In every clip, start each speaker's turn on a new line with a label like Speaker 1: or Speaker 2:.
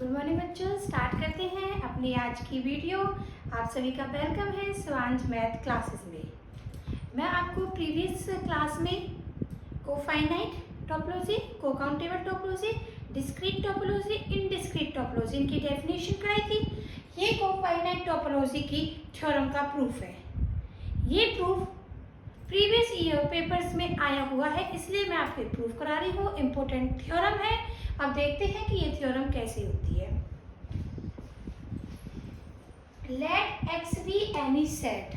Speaker 1: Good morning बच्चों, start करते हैं अपनी आज की वीडियो। आप सभी का वेलकम है स्वांज मैथ क्लासेस में। मैं आपको प्रीवियस क्लास में cofinite topology, cocountable topology, discrete topology, indiscrete topology इनकी डेफिनेशन कराई थी। ये कोफाइनाइट टोपोलॉजी की थ्योरम का प्रूफ है। ये प्रूफ प्रीवियस ईयर पेपर्स में आया हुआ है, इसलिए मैं आपको प्रूफ करा रही हूँ। इम्पोर्टेंट थ्योरम है। अब देखते हैं कि ये थ्योरम कैसे होती है। Let x be any set.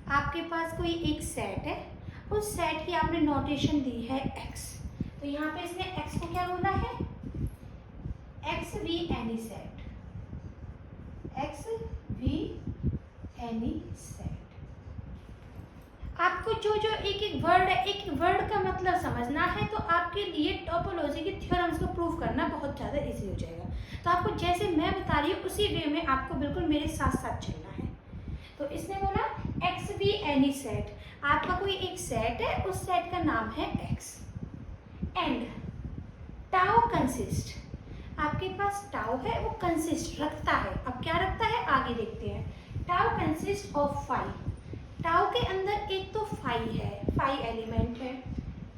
Speaker 1: आपके पास कोई एक सेट है, उस सेट की आपने नोटेशन दी है एक्स। तो यहाँ पे इसने एक्स को क्या बोला है? X be any set, x be any set. आपको जो जो एक एक वर्ड है, एक वर्ड का मतलब समझना है, तो आपके लिए टोपोलॉजी की थ्योरम्स को प्रूव करना बहुत ज़्यादा इजी हो जाएगा। तो आपको जैसे मैं बता रही हूँ उसी वे में आपको बिल्कुल मेरे साथ साथ चलना है। तो इसने बोला एक्स बी एनी सेट। आपका कोई एक सेट है, उस सेट का नाम है एक्स एंड टाउ कंसिस्ट। आपके पास टाउ है, वो कंसिस्ट रखता है। अब क्या रखता है आगे देखते हैं। Tau consist of 5। टाउ के अंदर एक तो 5 है, 5 एलिमेंट है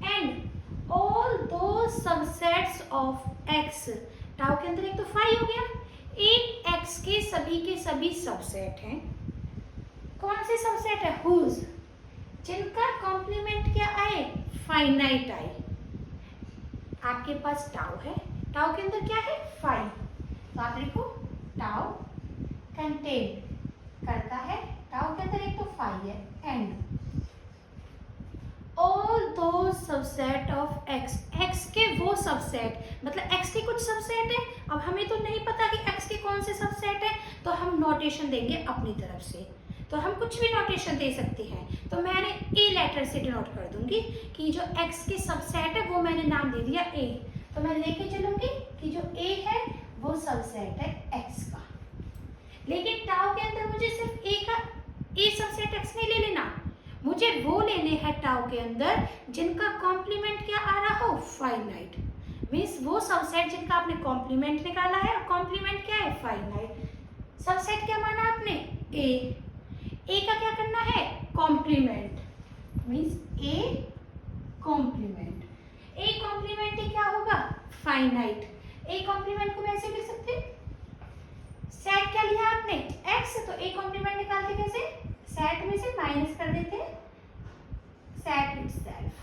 Speaker 1: एंड ऑल दो सबसेट्स ऑफ एक्स। टाउ के अंदर एक तो 5 हो गया, एक एक्स के सभी सबसेट हैं। कौन से सबसेट है? हुज, जिनका कॉम्प्लीमेंट क्या आए? फाइनाइट आए। आपके पास टाउ है, टाउ के अंदर क्या है? 5। तो आप लिखो टाउ कंटेन करता है, टाउ के अंदर एक तो 5 है एंड ऑल दो सबसेट ऑफ एक्स। एक्स के वो सबसेट, मतलब एक्स के कुछ सबसेट है। अब हमें तो नहीं पता कि एक्स के कौन से सबसेट है, तो हम नोटेशन देंगे अपनी तरफ से। तो हम कुछ भी नोटेशन दे सकते हैं। तो मैंने ए लेटर से डिनोट कर दूंगी कि जो एक्स के सबसेट है वो मैंने नाम दे दिया ए। तो मैं लेके चलूंगी कि जो ए है वो सबसेट है एक्स का। लेकिन टाउ के अंदर मुझे सिर्फ ए सबसेट एक्स नहीं ले लेना, मुझे वो लेने हैं टाउ के अंदर जिनका कॉम्प्लीमेंट क्या आ रहा हो? फाइनाइट। मीन्स वो सबसेट जिनका आपने कॉम्प्लीमेंट निकाला है, और कॉम्प्लीमेंट क्या है? फाइनाइट। सबसेट क्या माना आपने? ए का क्या करना है? Complement. Means a complement. A complement क्या होगा? फाइनाइट। ए कॉम्प्लीमेंट को मैं ऐसे लिख सकते हैं, सेट क्या लिया आपने? एक्स। तो ए कॉम्प्लीमेंट निकालते कैसे? सेट में से माइनस कर देते हैं सेट इटसेल्फ।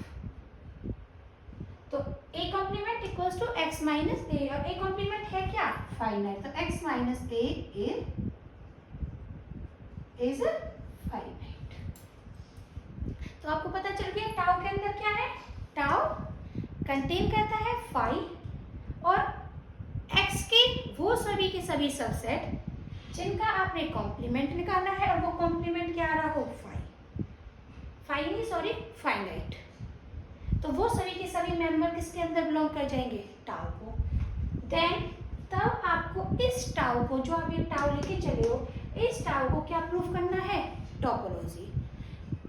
Speaker 1: तो A complement equals to X minus A, और ए कॉम्प्लीमेंट है क्या? फाइनाइट। तो X minus A is finite. तो आपको पता चल गया टाउ के अंदर क्या है? टाउ कंटेन करता है 5 और एक्स के वो सभी सबसेट जिनका आपने कॉम्प्लीमेंट निकाला है, और वो कॉम्प्लीमेंट क्या आ रहा हो? 5 फाइनाइट। तो वो सभी के सभी मेंबर किसके अंदर बिलोंग कर जाएंगे? टाउ को। देन तब आपको इस टाउ को, जो आप ये टाउ लेके चले हो, इस टाउ को क्या प्रूफ करना है? टोपोलॉजी।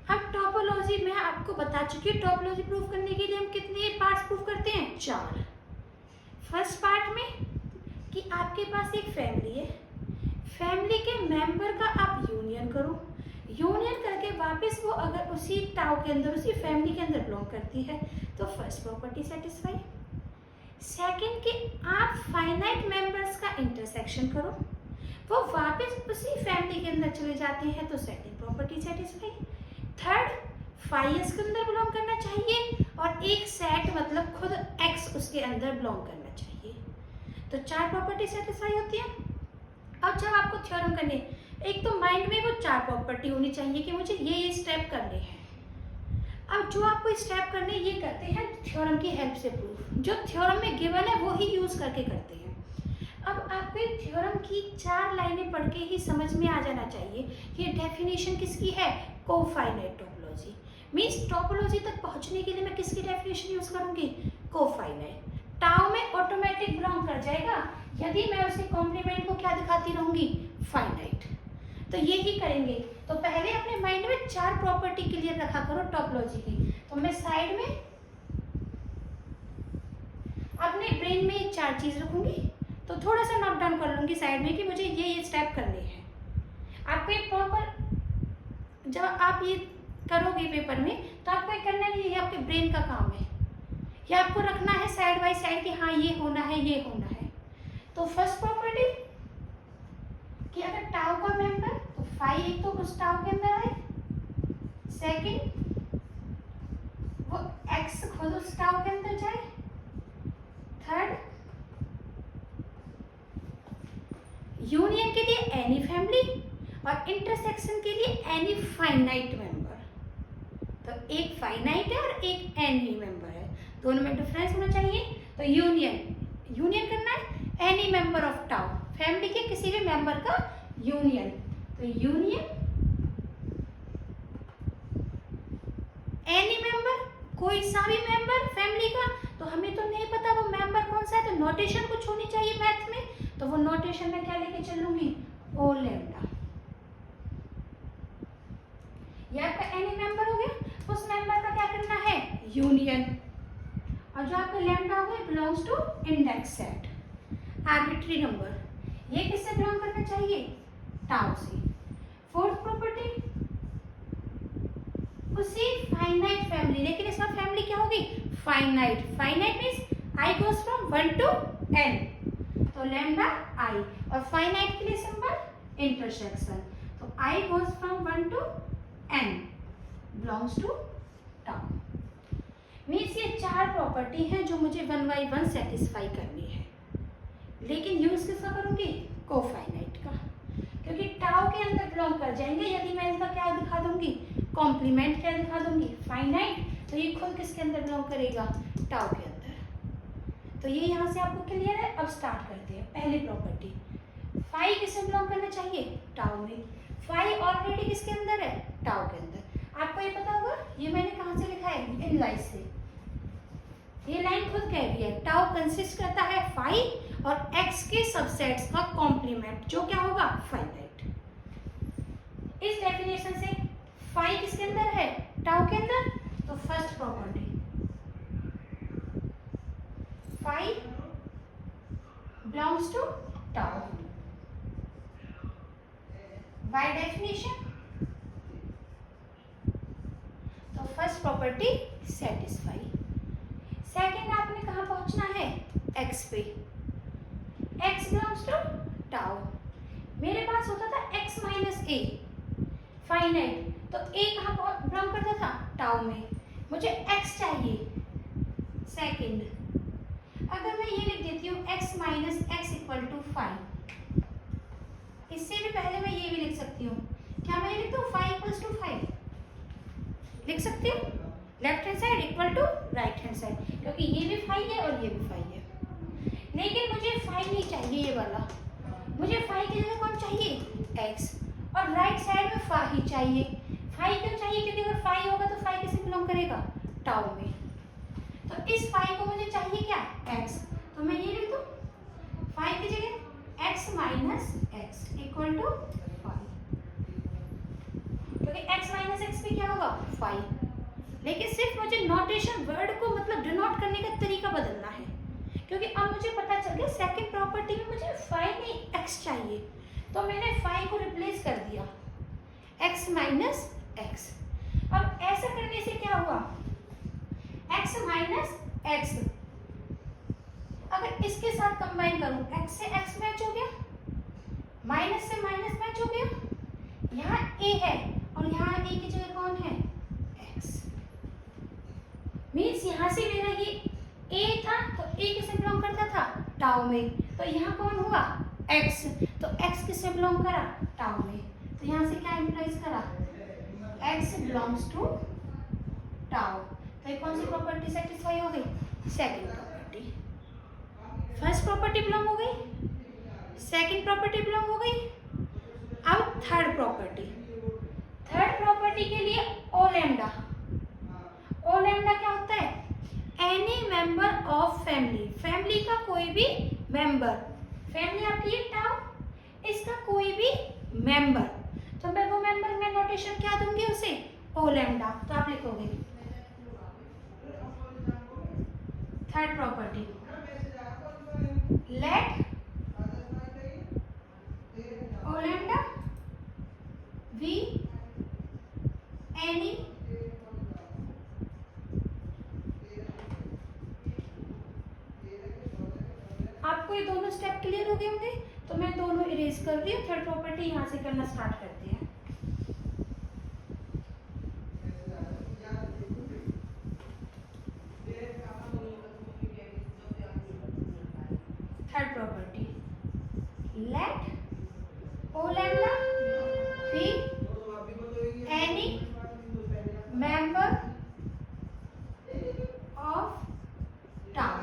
Speaker 1: अब टोपोलॉजी मैं आपको बता चुकी हूँ। टोपोलॉजी प्रूफ करने के लिए हम कितने पार्ट्स प्रूफ करते हैं? 4। फर्स्ट पार्ट में कि आपके पास एक फैमिली है, फैमिली के मेंबर का आप यूनियन करो, यूनियन करके वापस वो अगर उसी टाउ के अंदर, उसी फैमिली के अंदर बिलोंग करती है, तो फर्स्ट प्रॉपर्टी सेटिस्फाई। सेकंड कि आप फाइनाइट मेंबर्स का इंटरसेक्शन करो, वो वापस उसी फैमिली के अंदर चले जाते हैं, तो सेकंड प्रॉपर्टी सेटिस्फाई। थर्ड, 5 के अंदर बिलोंग करना चाहिए और एक सेट मतलब खुद एक्स उसके अंदर बिलोंग करना चाहिए। तो 4 प्रॉपर्टी सेटिस्फाई होती है। अब जब आपको थ्योरम करने, एक तो माइंड में वो 4 प्रॉपर्टी होनी चाहिए कि मुझे ये स्टेप करने हैं। अब जो आपको स्टेप करने ये करते हैं थ्योरम की हेल्प से प्रूफ। जो थ्योरम में गिवन है वो ही यूज करके करते हैं। अब आपको थ्योरम की 4 लाइनें पढ़ के ही समझ में आ जाना चाहिए कि डेफिनेशन किसकी है? कोफाइनाइट टोपोलॉजी। मीन्स टोपोलॉजी तक पहुंचने के लिए मैं किसकी डेफिनेशन यूज करूंगी? कोफाइनाइट। टाउ में ऑटोमेटिक बिलोंग कर जाएगा यदि मैं उसके कॉम्प्लीमेंट को क्या दिखाती रहूंगी? फाइनाइट। तो ये ही करेंगे। तो पहले अपने माइंड में 4 प्रॉपर्टी क्लियर रखा करो टोपोलॉजी की। तो मैं साइड में अपने ब्रेन में 4 चीज रखूंगी। तो तो थोड़ा सा नोट डाउन कर लूँगी साइड में कि मुझे ये स्टेप करने हैं। आपको एक प्रॉपर जब आप ये करोगे पेपर में तो आपको ये करना नहीं, ये आपके ब्रेन का काम है। ये आपको रखना है साइड बाय साइड कि हाँ ये होना है, ये होना है। तो फर्स्ट प्रॉपर्टी कि अगर टाउ का मेंबर तो फाई एक तो उस टाउ के अंदर है, सेकंड वो एक्स खुद उस टाउ के अंदर जाए, थर्ड यूनियन के लिए एनी फैमिली और इंटरसेक्शन के लिए एनी फाइनाइट मेंबर। तो एक फाइनाइट है और एक एनी मेंबर है, दोनों में डिफरेंस होना चाहिए। तो यूनियन करना है any member of tau, family के किसी भी मेंबर का यूनियन। तो यूनियन एनी मेंबर, कोई सा भी मेंबर फैमिली का। तो हमें तो नहीं पता वो मेंबर कौन सा है, तो नोटेशन कुछ होनी चाहिए मैथ में। तो वो नोटेशन में क्या लेके चलूंगी, ओ लैम्डा। ये आपका एनी मेंबर हो गया, उस मेंबर का क्या करना है, यूनियन। और जो आपका लैम्डा हो गया belongs to index set, arbitrary number. ये किससे बिलोंग करना चाहिए, टाउ से। फोर्थ प्रॉपर्टी उसी फाइनाइट फैमिली, लेकिन इसका फैमिली क्या होगी, finite. Finite means i goes from 1 to n, तो लैम्डा आई। और फाइनाइट के लिए सिंबल इंटरसेक्शन, तो i goes from 1 to n belongs to tau. Means ये 4 प्रॉपर्टी हैं जो मुझे 1 by 1 सेटिस्फाई करनी है। लेकिन यूज किसका करूंगी, कोफाइनाइट का, क्योंकि टाउ के अंदर बिलोंग कर जाएंगे। यदि मैं इसका क्या दिखा दूंगी, कॉम्प्लीमेंट क्या दिखा दूंगी, फाइनाइट, तो ये खुद किसके अंदर बिलोंग करेगा, टाउ के अंदर। तो ये यहाँ से आपको क्लियर है। अब स्टार्ट करते हैं। पहली प्रॉपर्टी, फाई किससे बिलोंग करना चाहिए, टाउ में। फाई ऑलरेडी किसके अंदर है, टाउ के अंदर। आपको ये पता होगा, ये मैंने कहाँ से लिखा है, इन लाइन से। ये लाइन खुद कह रही है टाउ कंसिस्ट करता है फाई और एक्स के सबसेट्स का कॉम्प्लीमेंट, जो क्या होगा, फाइनाइट। इस डेफिनेशन से फाई किसके अंदर है, टाउ के अंदर। तो first property, phi belongs to tau. By definition तो फर्स्ट प्रॉपर्टी सेटिस्फाई। सेकंड आपने कहाँ पहुंचना है, एक्स पे। X belongs to tau. मेरे पास होता था एक्स माइनस ए फाइनाइट, तो ए कहाँ बिलोंग करता था, टाउ में। मुझे एक्स चाहिए सेकंड। अगर मैं ये लिख देती हूँ x minus x equal to 5, इससे भी पहले मैं ये भी लिख सकती हूँ, क्या मैं लिख दूँ 5 इक्वल्स टू 5 लिख सकती हूँ, left hand side equal to right hand side, क्योंकि ये भी 5 है और ये भी 5 है। लेकिन मुझे 5 नहीं चाहिए ये वाला, मुझे 5 की जगह कौन चाहिए, x, और राइट साइड में 5 ही चाहिए। 5 क्यों चाहिए, क्योंकि अगर 5 होगा तो 5 किससे बिलोंग करेगा, टाउ में। तो इस 5 को मुझे चाहिए क्या, x, तो मैं ये लिख दूँ 5 की जगह x minus x equal to 5, क्योंकि x माइनस एक्स पे क्या होगा, 5। लेकिन सिर्फ मुझे नोटेशन वर्ड को मतलब डिनोट करने का तरीका बदलना है, क्योंकि अब मुझे पता चल गया सेकंड प्रॉपर्टी में मुझे 5 नहीं x चाहिए, तो मैंने 5 को रिप्लेस कर दिया x माइनस एक्स। अब ऐसा करने से क्या हुआ, x माइनस एक्स अगर इसके साथ कंबाइन करूं, x से x मैच हो गया, माइनस से माइनस मैच हो गया, यहाँ a है और यहाँ a की जगह कौन है, मीन्स यहाँ से मेरा ये a था, तो a किससे बिलोंग करता था, टाउ में। तो यहाँ कौन हुआ, x, तो x किससे बिलोंग करा, टाउ में। तो यहाँ से क्या इंप्लाइज करा, x बिलोंग्स टू टाउ। तो ये कौन सी प्रॉपर्टी सेटिस्फाई हो गई, second property. First property belong हो गई, सेकंड प्रॉपर्टी बिलोंग हो गई। अब थर्ड प्रॉपर्टी, थर्ड प्रॉपर्टी के लिए ओ लैम्डा। ओ लैम्डा क्या होता है, any member of family, family का कोई भी मेंबर। फैमिली आपकी ये टाउ, इसका कोई भी मेंबर, तो मैं वो मेंबर में नोटेशन क्या दूंगी उसे, ओ लैम्डा। तो आप लिखोगे third property, let lambda be any आपको ये दोनों स्टेप क्लियर हो गए होंगे, तो मैं दोनों इरेज कर रही हूँ। थर्ड प्रॉपर्टी यहाँ से करना स्टार्ट करते हैं। Third property, let O lambda be any member of tau.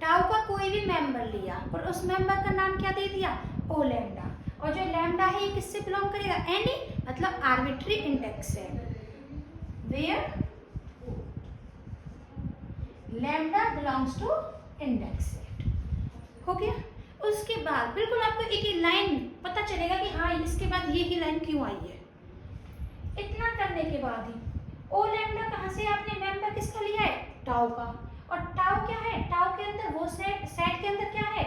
Speaker 1: Tau का कोई भी मेंबर लिया और उस मेंबर का नाम क्या दे दिया, ओ लैम्डा। और जो लैम्डा है ये किससे बिलोंग करेगा, एनी मतलब आर्बिट्री इंडेक्स है, where lambda belongs to index set. हो गया। उसके बाद बिल्कुल आपको एक ही लाइन पता चलेगा कि हाँ इसके बाद ये ही लाइन क्यों आई है। इतना करने के बाद ही ओ लैम्डा कहाँ से आपने मेंबर किसका लिया है, टाउ का। और टाउ क्या है, टाउ के अंदर वो सेट के अंदर क्या है,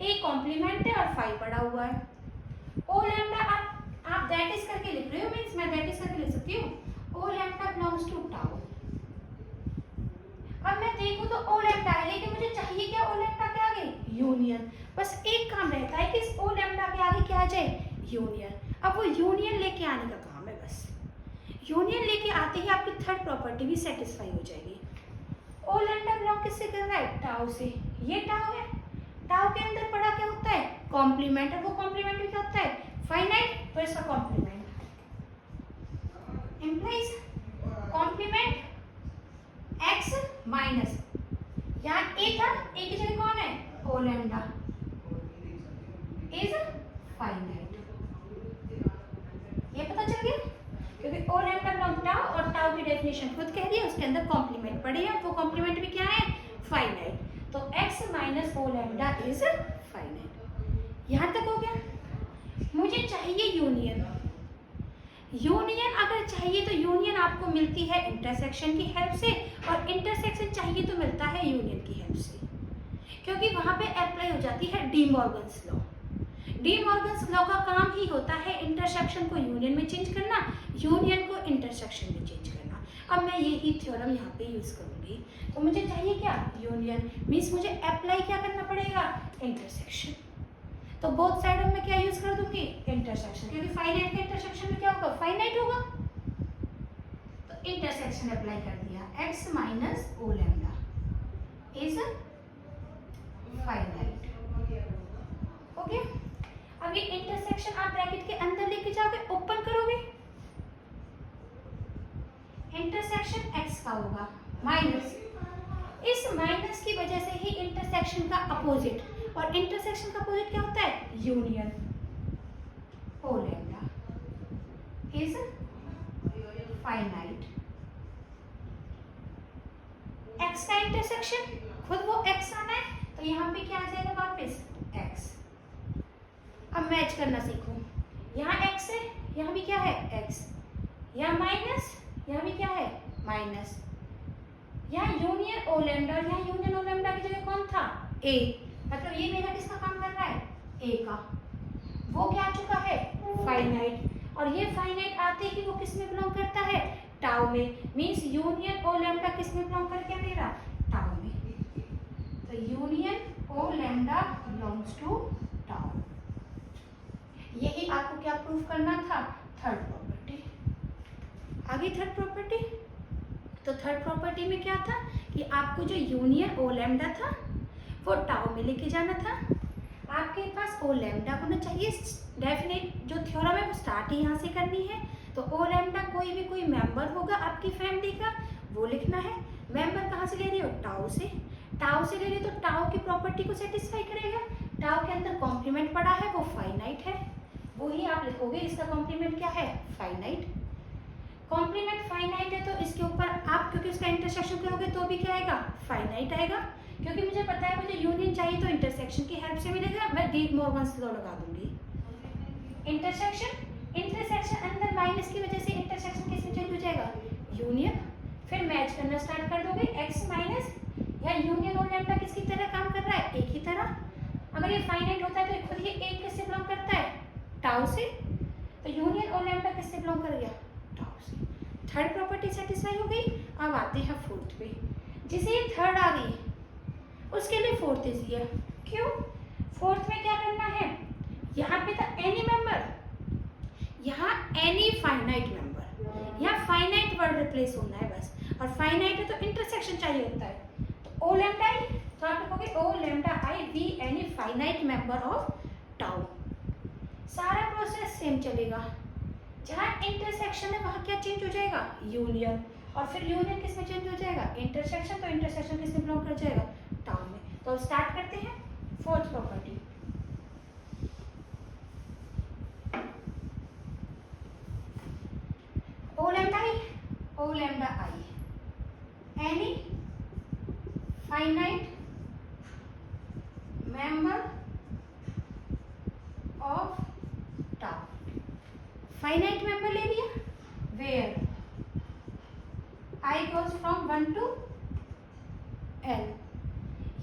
Speaker 1: ए कॉम्प्लीमेंट है और 5 पड़ा हुआ है। ओ लैम्डा आप दैट इज करके लिख रहे हो, मींस मैं दैट इज करके लिख सकती हूँ, ओ लैम्डा बिलोंग्स टू टाउ। अब मैं देखूं तो ओ लैम्डा है, लेकिन मुझे चाहिए क्या, ओ लैम्डा के आगे यूनियन। बस एक काम रहता है कि इस ओ लैम्डा के आगे क्या आ जाए, यूनियन। अब वो यूनियन लेके आने का काम है बस। यूनियन लेके आते ही आपकी थर्ड प्रॉपर्टी भी सेटिस्फाई हो जाएगी। ओ लैम्डा बिलोंग किससे कर रहा है, टाउ से। ये टाउ है, टाउ के अंदर पड़ा क्या होता है, कॉम्प्लीमेंट। और वो कॉम्प्लीमेंट भी क्या होता है, फाइनाइट। तो इसका complement implies complement x minus, यहाँ ए था, ए की जगह कौन है, ओ लैम्डा इज फाइनाइट। ये पता चल गया, क्योंकि ओ लैम्डा बिलोंग टाउ और टाउ की डेफिनेशन खुद कह रही है, उसके अंदर कॉम्प्लीमेंट पड़े हैं, वो कॉम्प्लीमेंट भी क्या है, फाइनाइट। तो x minus O lambda is finite. यहाँ तक हो गया। मुझे चाहिए यूनियन। यूनियन अगर चाहिए तो यूनियन आपको मिलती है इंटरसेक्शन की हेल्प से, और इंटरसेक्शन चाहिए तो मिलता है यूनियन की हेल्प से, क्योंकि वहां पे अप्लाई हो जाती है D Morgan's law. D Morgan's law का काम ही होता है इंटरसेक्शन को यूनियन में चेंज करना, यूनियन को इंटरसेक्शन में चेंज करना। अब मैं यही थ्योरम यहाँ पे यूज करूंगी। तो मुझे चाहिए क्या, यूनियन, मीन्स मुझे अप्लाई क्या करना पड़ेगा, इंटरसेक्शन। तो बोथ साइड में क्या यूज कर दूंगी, इंटरसेक्शन, क्योंकि फाइनाइट का इंटरसेक्शन में क्या होगा, फाइनाइट होगा। तो इंटरसेक्शन अप्लाई कर दिया, x minus O lambda is finite. Okay. अब ये इंटरसेक्शन आप ब्रैकेट के अंदर लेके जाओगे, ओपन करोगे, इंटरसेक्शन x का होगा माइनस, इस माइनस की वजह से ही इंटरसेक्शन का अपोजिट, और इंटरसेक्शन का अपोजिट क्या होता है, union. O lambda is finite. x का इंटरसेक्शन खुद वो x आना है, तो यहाँ पे क्या आ जाएगा वापस, x। अब मैच करना सीखो, यहाँ x है, यहाँ भी क्या है, x, यहाँ माइनस, यहाँ भी क्या है, माइनस। यहाँ यूनियन ओ लैम्डा, यहाँ यूनियन ओ लैम्डा की जगह कौन था, a। मतलब ये मेरा किसका काम कर रहा है, a का। वो क्या आ चुका है, फाइनाइट। और ये फाइनाइट आते ही वो किस में बिलोंग करता है, टाउ में। मींस यूनियन ओ लैम्डा किस में बिलोंग करके मेरा, टाउ में। तो union O lambda belongs to tau. यही आपको क्या प्रूव करना था, थर्ड प्रॉपर्टी। आगे थर्ड प्रॉपर्टी, तो थर्ड प्रॉपर्टी में क्या था कि आपको जो यूनियन ओ लैम्डा था वो टाउ में लेके जाना था। आपके पास ओ लैम्डा होना चाहिए, डेफिनेट जो थ्योरम है वो स्टार्ट ही यहाँ से करनी है। तो ओ लैम्डा कोई मेंबर होगा आपकी फैमिली का, वो लिखना है। मेंबर कहाँ से ले रहे हो, टाउ से। टाउ से ले रहे हो तो टाउ की प्रॉपर्टी को सेटिस्फाई करेगा। टाउ के अंदर कॉम्प्लीमेंट पड़ा है, वो फाइनाइट है, वो ही आप लिखोगे। इसका कॉम्प्लीमेंट क्या है, फाइनाइट। कॉम्प्लीमेंट फाइनाइट है तो इसके ऊपर आप क्योंकि इसका इंटरसेक्शन करोगे तो भी क्या आएगा, फाइनाइट आएगा। क्योंकि मुझे पता है मुझे यूनियन चाहिए तो इंटरसेक्शन की हेल्प से मिलेगा। मैं डी मॉर्गन्स लॉ लगा दूंगी। इंटरसेक्शन अंदर माइनस की वजह से इंटरसेक्शन किस में चेंज हो जाएगा, यूनियन। फिर मैच करना स्टार्ट कर दोगे, x माइनस या यूनियन और लैम्डा किसकी तरह काम कर रहा है, एक ही तरह। अगर ये फाइनाइट होता है तो खुद ये एक किससे बिलोंग करता है, टाउ से, तो यूनियन ओ लैम्डा किससे बिलोंग कर गया, टाउ से। थर्ड प्रॉपर्टी सेटिस्फाई हो गई। अब आते हैं फोर्थ पे। जिसे ये थर्ड आ गई उसके लिए फोर्थ इजियर। क्यों? फोर्थ में क्या करना है, यहाँ पे था एनी मेंबर, यहाँ एनी फाइनाइट मेंबर, यहाँ फाइनाइट वर्ड रिप्लेस होना है बस, और फाइनाइट है तो इंटरसेक्शन चाहिए होता है। तो ओ लैम्डा आई, तो आप लिखोगे O lambda i be any finite member of tau. सारा प्रोसेस सेम चलेगा, जहाँ इंटरसेक्शन है वहाँ क्या चेंज हो जाएगा, यूनियन, और फिर यूनियन किस में चेंज हो जाएगा, इंटरसेक्शन, तो इंटरसेक्शन किस में बिलोंग कर जाएगा, टाउ में। तो स्टार्ट करते हैं fourth property. O lambda i any finite member of tau. Finite member ले लिया, where i goes from 1 to n।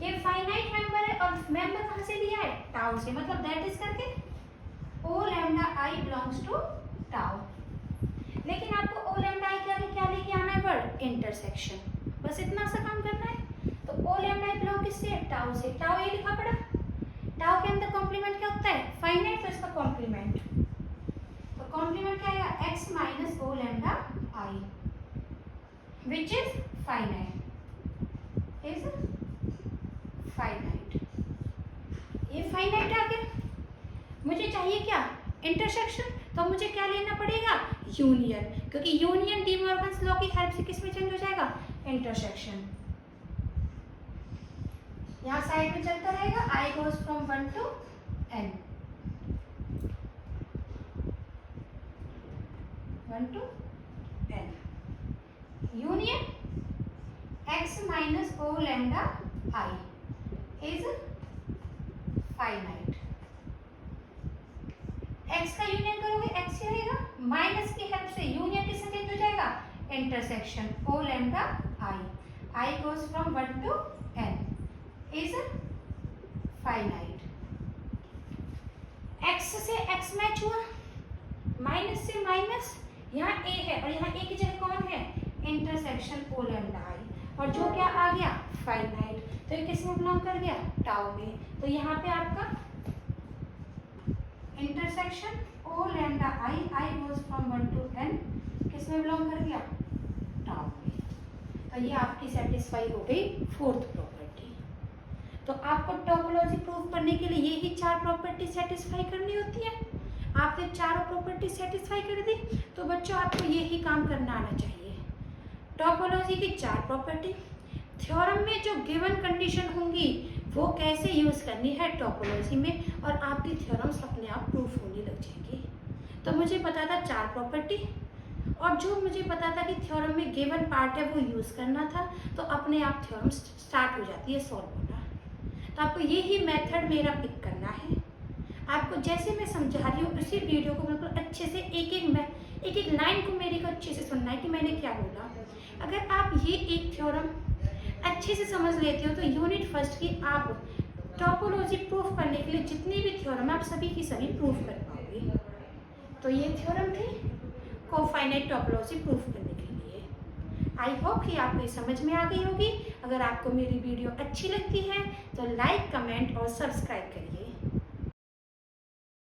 Speaker 1: ये फाइनाइट मेंबर है और मेंबर कहाँ से लिया है, टाउ से, मतलब दैट इज करके O lambda i belongs to tau. लेकिन आपको ओ लैम्डा आई क्या लेके आना है वर्ड, इंटरसेक्शन, बस इतना सा काम करना है। तो ओ लैम्डा आई बिलोंग किससे, टाउ से। टाउ ये लिखा पड़ा, टाउ के अंदर कॉम्प्लीमेंट क्या होता है, फाइनाइट, तो इसका कॉम्प्लीमेंट, तो कॉम्प्लीमेंट क्या आएगा, x minus O lambda i which is finite, is finite. ये फाइनाइट आ गया। मुझे चाहिए क्या, इंटरसेक्शन, तो मुझे क्या लेना पड़ेगा, यूनियन, क्योंकि यूनियन डी मॉर्गन्स लॉ की हेल्प से किस में चेंज हो जाएगा, इंटरसेक्शन। यहाँ साइड में चलता रहेगा, i goes from 1 to n, 1 to n, union x minus O lambda i is finite. x का यूनियन करोगे x ही रहेगा, माइनस की हेल्प से यूनियन किससे चेंज हो जाएगा, intersection, O lambda i goes from 1 to n is finite. x से x मैच हुआ, माइनस से माइनस, यहाँ a है और यहाँ a की जगह कौन है, इंटरसेक्शन ओ लैम्डा आई, और जो क्या आ गया, फाइनाइट, तो ये किस में बिलोंग कर गया, टाउ में। तो यहाँ पे आपका intersection O lambda i goes from 1 to n किस में बिलोंग कर गया, टाउ में। तो ये आपकी सेटिस्फाई हो गई फोर्थ प्रॉपर्टी। तो आपको टोपोलॉजी प्रूव करने के लिए यही 4 प्रॉपर्टी सेटिस्फाई करनी होती है। आपने चारों प्रॉपर्टी सेटिस्फाई कर दी, तो बच्चों आपको यही काम करना आना चाहिए। टोपोलॉजी की 4 प्रॉपर्टी, थ्योरम में जो गिवन कंडीशन होंगी वो कैसे यूज़ करनी है टोपोलॉजी में, और आपकी थ्योरम्स अपने आप प्रूफ होने लग जाएंगी। तो मुझे पता था 4 प्रॉपर्टी, और जो मुझे पता था कि थ्योरम में गिवन पार्ट है वो यूज़ करना था, तो अपने आप थ्योरम स्टार्ट हो जाती है सॉल्व होना। तो आपको यही मेथड मेरा पिक करना है। आपको जैसे मैं समझा रही हूँ उसी वीडियो को बिल्कुल अच्छे से एक एक लाइन को मेरी को अच्छे से सुनना है कि मैंने क्या बोला। अगर आप ये एक थ्योरम अच्छे से समझ लेते हो तो यूनिट फर्स्ट की आप टोपोलॉजी प्रूफ करने के लिए जितनी भी थ्योरम है आप सभी की सभी प्रूफ कर पाओगे। तो ये थ्योरम थी कोफाइनाइट टोपोलॉजी प्रूफ करने के लिए। आई होप कि आपको ये समझ में आ गई होगी। अगर आपको मेरी वीडियो अच्छी लगती है तो लाइक, कमेंट और सब्सक्राइब करिए।